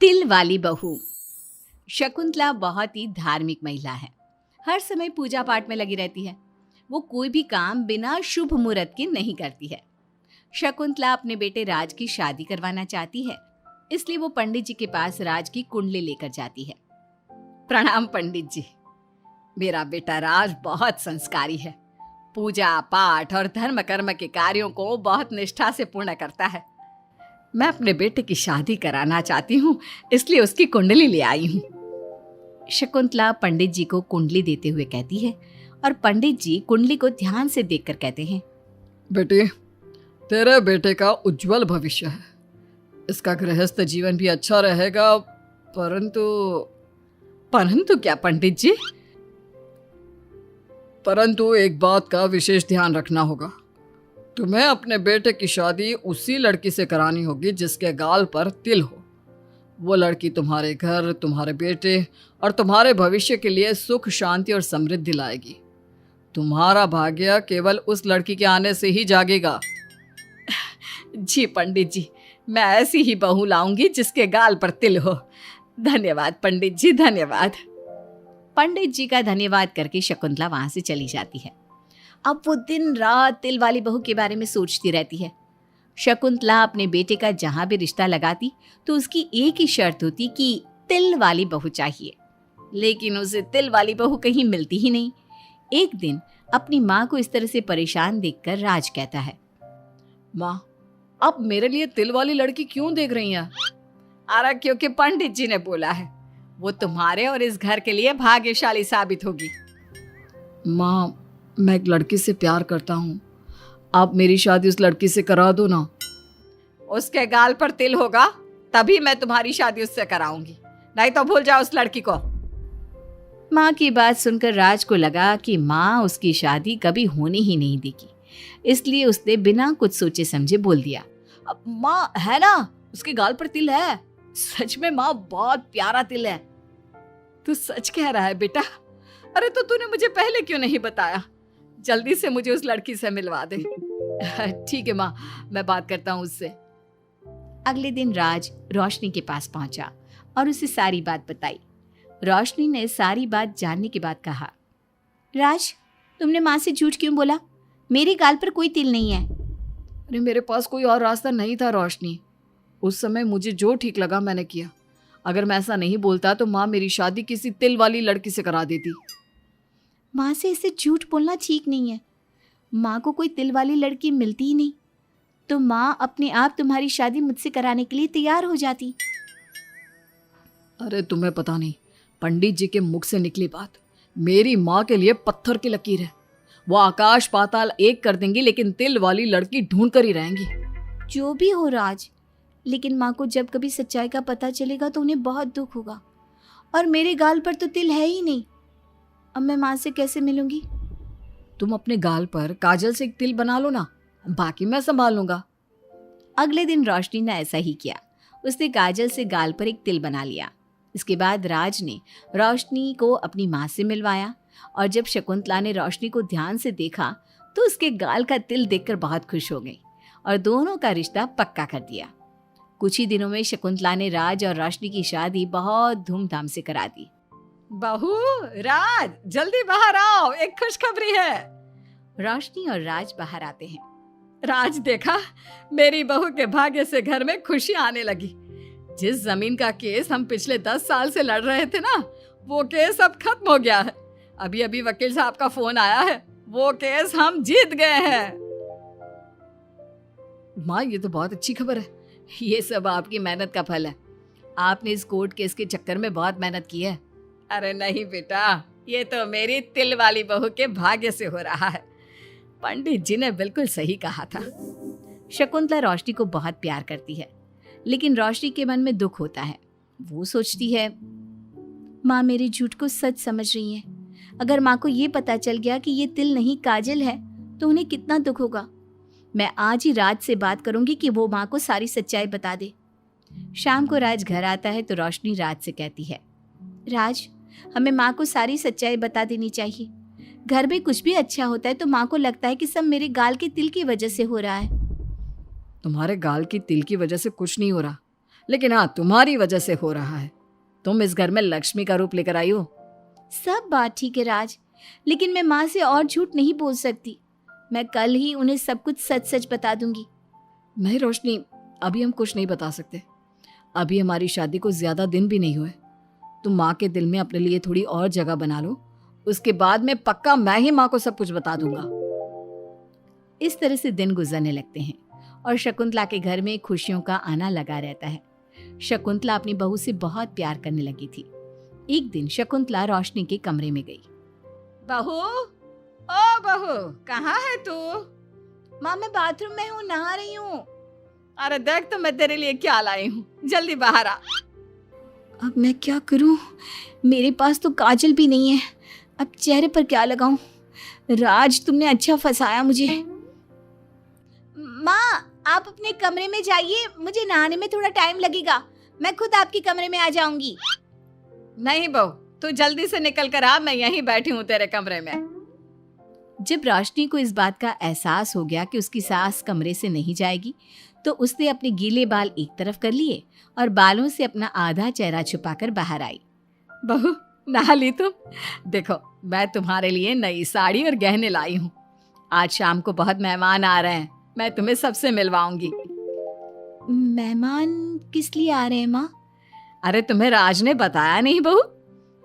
तिल वाली बहू। शकुंतला बहुत ही धार्मिक महिला है। हर समय पूजा पाठ में लगी रहती है। वो कोई भी काम बिना शुभ मुहूर्त के नहीं करती है। शकुंतला अपने बेटे राज की शादी करवाना चाहती है, इसलिए वो पंडित जी के पास राज की कुंडली लेकर जाती है। प्रणाम पंडित जी। मेरा बेटा राज बहुत संस्कारी है। पूजा पाठ और धर्म कर्म के कार्यों को बहुत निष्ठा से पूर्ण करता है। मैं अपने बेटे की शादी कराना चाहती हूँ, इसलिए उसकी कुंडली ले आई हूँ। शकुंतला पंडित जी को कुंडली देते हुए कहती है और पंडित जी कुंडली को ध्यान से देखकर कहते हैं, बेटे, तेरे बेटे का उज्जवल भविष्य है। इसका गृहस्थ जीवन भी अच्छा रहेगा, परंतु क्या पंडित जी? परंतु एक बात का विशेष ध्यान रखना होगा। तुम्हें अपने बेटे की शादी उसी लड़की से करानी होगी जिसके गाल पर तिल हो। वो लड़की तुम्हारे घर, तुम्हारे बेटे और तुम्हारे भविष्य के लिए सुख, शांति और समृद्धि लाएगी। तुम्हारा भाग्य केवल उस लड़की के आने से ही जागेगा। जी पंडित जी, मैं ऐसी ही बहू लाऊंगी जिसके गाल पर तिल हो। धन्यवाद पंडित जी, धन्यवाद। पंडित जी का धन्यवाद करके शकुंतला वहां से चली जाती है। अब वो दिन रात तिल वाली बहू के बारे में सोचती रहती है। शकुंतला अपने बेटे का जहां भी रिश्ता लगाती तो उसकी एक ही शर्त होती कि तिल वाली बहू चाहिए, लेकिन उसे तिल वाली बहू कहीं मिलती ही नहीं। एक दिन अपनी माँ को इस तरह से परेशान देखकर राज कहता है, माँ, आप मेरे लिए तिल वाली लड़की क्यों देख रही हैं? अरे क्योंकि पंडित जी ने बोला है, वो तुम्हारे और इस घर के लिए भाग्यशाली साबित होगी। माँ, मैं एक लड़की से प्यार करता हूँ। आप मेरी शादी उस लड़की से करा दो ना। उसके गाल पर तिल होगा तभी मैं तुम्हारी शादी उससे कराऊंगी, नहीं तो भूल जाओ उस लड़की को। माँ की बात सुनकर राज को लगा कि माँ उसकी शादी कभी होने ही नहीं देगी, इसलिए उसने बिना कुछ सोचे समझे बोल दिया, माँ है ना, उसके गाल पर तिल है। सच में माँ, बहुत प्यारा तिल है। तू सच कह रहा है बेटा? अरे तो तूने मुझे पहले क्यों नहीं बताया? जल्दी से मुझे उस लड़की से मिलवा दे। ठीक है माँ, मैं बात करता हूँ उससे। अगले दिन राज रोशनी के पास पहुंचा और उसे सारी बात बताई। रोशनी ने सारी बात जानने के बाद कहा, राज, तुमने माँ से झूठ क्यों बोला? मेरे गाल पर कोई तिल नहीं है। अरे मेरे पास कोई और रास्ता नहीं था रोशनी। उस समय मुझे जो ठीक लगा मैंने किया। अगर मैं ऐसा नहीं बोलता तो माँ मेरी शादी किसी तिल वाली लड़की से करा देती। माँ से इसे झूठ बोलना ठीक नहीं है। माँ को कोई तिल वाली लड़की मिलती ही नहीं, तो माँ अपने आप तुम्हारी शादी मुझसे कराने के लिए तैयार हो जाती। अरे तुम्हें पता नहीं, पंडित जी के मुख से निकली बात मेरी माँ के लिए पत्थर की लकीर है। वो आकाश पाताल एक कर देंगी, लेकिन तिल वाली लड़की ढूंढ कर ही रहेंगी। जो भी हो राज, लेकिन माँ को जब कभी सच्चाई का पता चलेगा तो उन्हें बहुत दुख होगा। और मेरे गाल पर तो तिल है ही नहीं, अब मैं माँ से कैसे मिलूंगी? तुम अपने गाल पर काजल से एक तिल बना लो ना, बाकी मैं संभाल लूंगा। अगले दिन रोशनी ने ऐसा ही किया। उसने काजल से गाल पर एक तिल बना लिया। इसके बाद राज ने रोशनी को अपनी माँ से मिलवाया, और जब शकुंतला ने रोशनी को ध्यान से देखा तो उसके गाल का तिल देखकर बहुत खुश हो गई और दोनों का रिश्ता पक्का कर दिया। कुछ ही दिनों में शकुंतला ने राज और रोशनी की शादी बहुत धूमधाम से करा दी। बहू, राज, जल्दी बाहर आओ, एक खुशखबरी है। रोशनी और राज बाहर आते हैं। राज, देखा, मेरी बहू के भाग्य से घर में खुशी आने लगी। जिस जमीन का केस हम पिछले 10 साल से लड़ रहे थे ना, वो केस अब खत्म हो गया है। अभी अभी वकील साहब का फोन आया है, वो केस हम जीत गए हैं। माँ, ये तो बहुत अच्छी खबर है। ये सब आपकी मेहनत का फल है। आपने इस कोर्ट केस के चक्कर में बहुत मेहनत की है। अरे नहीं बेटा, ये तो मेरी तिल वाली बहू के भाग्य से हो रहा है। पंडित जी ने बिल्कुल सही कहा था। शकुंतला रोशनी को बहुत प्यार करती है, लेकिन रोशनी के मन में दुख होता है। वो सोचती है, माँ मेरे झूठ को सच समझ रही है। अगर माँ को ये पता चल गया कि ये तिल नहीं काजल है तो उन्हें कितना दुख होगा। मैं आज ही राज से बात करूंगी कि वो माँ को सारी सच्चाई बता दे। शाम को राज घर आता है तो रोशनी राज से कहती है, राज, हमें माँ को सारी सच्चाई बता देनी चाहिए। घर में कुछ भी अच्छा होता है तो माँ को लगता है कि सब मेरे गाल के तिल की वजह से हो रहा है। तुम्हारे गाल की तिल की वजह से कुछ नहीं हो रहा। लेकिन हाँ, तुम्हारी वजह से हो रहा है। तुम इस घर में लक्ष्मी का रूप लेकर आई हो। सब बात ठीक है राज, लेकिन मैं माँ से और झूठ नहीं बोल सकती। मैं कल ही उन्हें सब कुछ सच सच बता दूंगी। नहीं रोशनी, अभी हम कुछ नहीं बता सकते। अभी हमारी शादी को ज्यादा दिन भी नहीं हुए। तुम माँ के दिल में अपने लिए थोड़ी और जगह बना लो, उसके बाद में पक्का मैं ही माँ को सब कुछ बता दूंगा। इस तरह से दिन गुजरने लगते हैं और शकुंतला के घर में खुशियों का आना लगा रहता है। शकुंतला अपनी बहू से बहुत प्यार करने लगी थी। एक दिन शकुंतला रोशनी के कमरे में गई। बहू, ओ बहू, कहाँ है तू? माँ, मैं बाथरूम में हूँ, नहा रही हूँ। अरे देख तो मैं तेरे लिए क्या लाई हूँ, जल्दी बाहर आ। अब मैं क्या करूँ? मेरे पास तो काजल भी नहीं है, अब चेहरे पर क्या लगाऊं? राज, तुमने अच्छा फंसाया मुझे। माँ, आप अपने कमरे में जाइए, मुझे नहाने में थोड़ा टाइम लगेगा। मैं खुद आपके कमरे में आ जाऊंगी। नहीं बहू, तू जल्दी से निकल कर आ, मैं यहीं बैठी हूँ तेरे कमरे में। जब रोशनी को इस बात का एहसास हो गया कि उसकी सास कमरे से नहीं जाएगी, तो उसने अपने गीले बाल एक तरफ कर लिए और बालों से अपना आधा चेहरा छुपाकर बाहर आई। बहू, नहा ली तुम? देखो, मैं तुम्हारे लिए नई साड़ी और गहने लाई हूँ। आज शाम को बहुत मेहमान आ रहे हैं, मैं तुम्हें सबसे मिलवाऊंगी। मेहमान किस लिए आ रहे हैं माँ? अरे तुम्हें राज ने बताया नहीं बहू?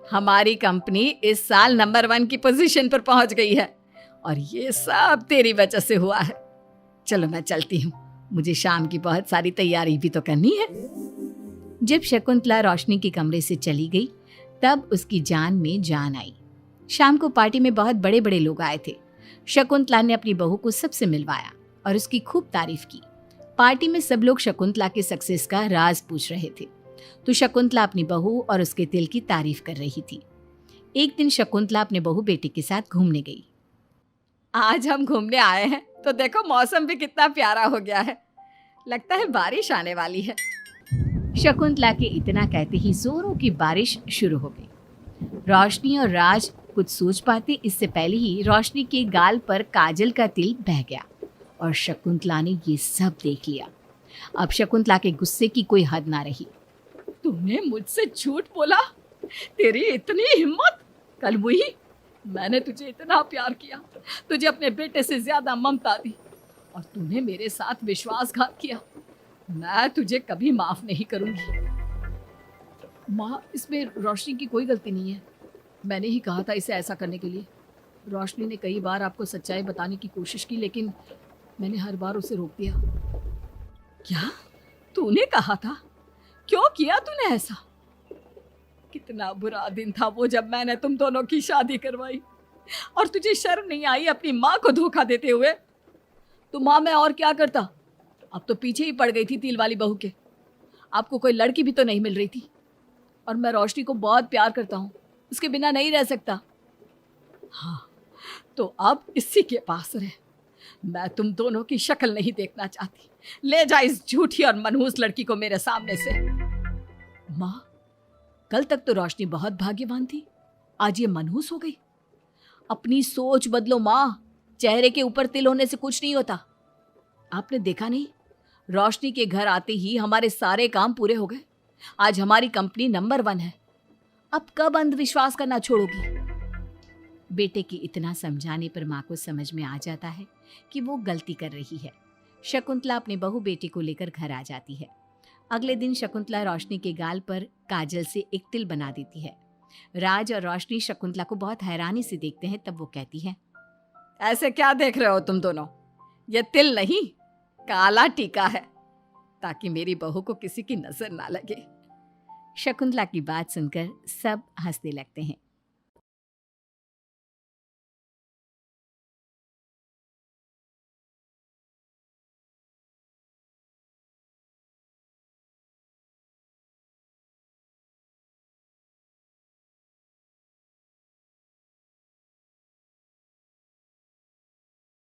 हमारी कंपनी इस साल नंबर 1 की पोजीशन पर पहुंच गई है और ये सब तेरी वजह से हुआ है। चलो मैं चलती हूँ, मुझे शाम की बहुत सारी तैयारी भी तो करनी है। जब शकुंतला रोशनी के कमरे से चली गई, तब उसकी जान में जान आई। शाम को पार्टी में बहुत बड़े बड़े लोग आए थे। शकुंतला ने अपनी बहू को सबसे मिलवाया और उसकी खूब तारीफ की। पार्टी में सब लोग शकुंतला के सक्सेस का राज पूछ रहे थे, तो शकुंतला अपनी बहू और उसके दिल की तारीफ कर रही थी। एक दिन शकुंतला अपने बहू बेटी के साथ घूमने गई। आज हम घूमने आए हैं तो देखो, मौसम भी कितना प्यारा हो गया है, लगता है बारिश आने वाली है। शकुंतला के इतना कहते ही जोरों की बारिश शुरू हो गई। रोशनी और राज कुछ सोच पाते इससे पहले ही रोशनी के गाल पर काजल का तिल बह गया और शकुंतला ने ये सब देख लिया। अब शकुंतला के गुस्से की कोई हद ना रही। तुमने मुझसे झूठ बोला? तेरी इतनी हिम्मत! कल वही, मैंने तुझे इतना प्यार किया, तुझे अपने बेटे से ज्यादा ममता दी और तूने मेरे साथ विश्वासघात किया। मैं तुझे कभी माफ नहीं करूंगी। माँ, इसमें रोशनी की कोई गलती नहीं है। मैंने ही कहा था इसे ऐसा करने के लिए। रोशनी ने कई बार आपको सच्चाई बताने की कोशिश की, लेकिन मैंने हर बार उसे रोक दिया। क्या तूने कहा था? क्यों किया तूने ऐसा? कितना बुरा दिन था वो जब मैंने तुम दोनों की शादी करवाई और तुझे शर्म नहीं आई अपनी माँ को धोखा देते हुए? तो माँ, मैं और क्या करता? अब तो पीछे ही पड़ गई थी तिल वाली बहू के। आपको कोई लड़की भी तो नहीं मिल रही थी और मैं रोशनी को बहुत प्यार करता हूँ, उसके बिना नहीं रह सकता। हाँ, तो अब इसी के पास रहे। मैं तुम दोनों की शक्ल नहीं देखना चाहती। ले जा इस झूठी और मनहूस लड़की को मेरे सामने से। माँ, कल तक तो रोशनी बहुत भाग्यवान थी, आज ये मनहूस हो गई। अपनी सोच बदलो माँ, चेहरे के ऊपर तिल होने से कुछ नहीं होता। आपने देखा नहीं, रोशनी के घर आते ही हमारे सारे काम पूरे हो गए। आज हमारी कंपनी नंबर 1 है। अब कब अंधविश्वास करना छोड़ोगी? बेटे की इतना समझाने पर माँ को समझ में आ जाता है कि वो गलती कर रही है। शकुंतला अपने बहू बेटी को लेकर घर आ जाती है। अगले दिन शकुंतला रोशनी के गाल पर काजल से एक तिल बना देती है। राज और रोशनी शकुंतला को बहुत हैरानी से देखते हैं। तब वो कहती है, ऐसे क्या देख रहे हो तुम दोनों? ये तिल नहीं, काला टीका है, ताकि मेरी बहू को किसी की नजर ना लगे। शकुंतला की बात सुनकर सब हंसने लगते हैं।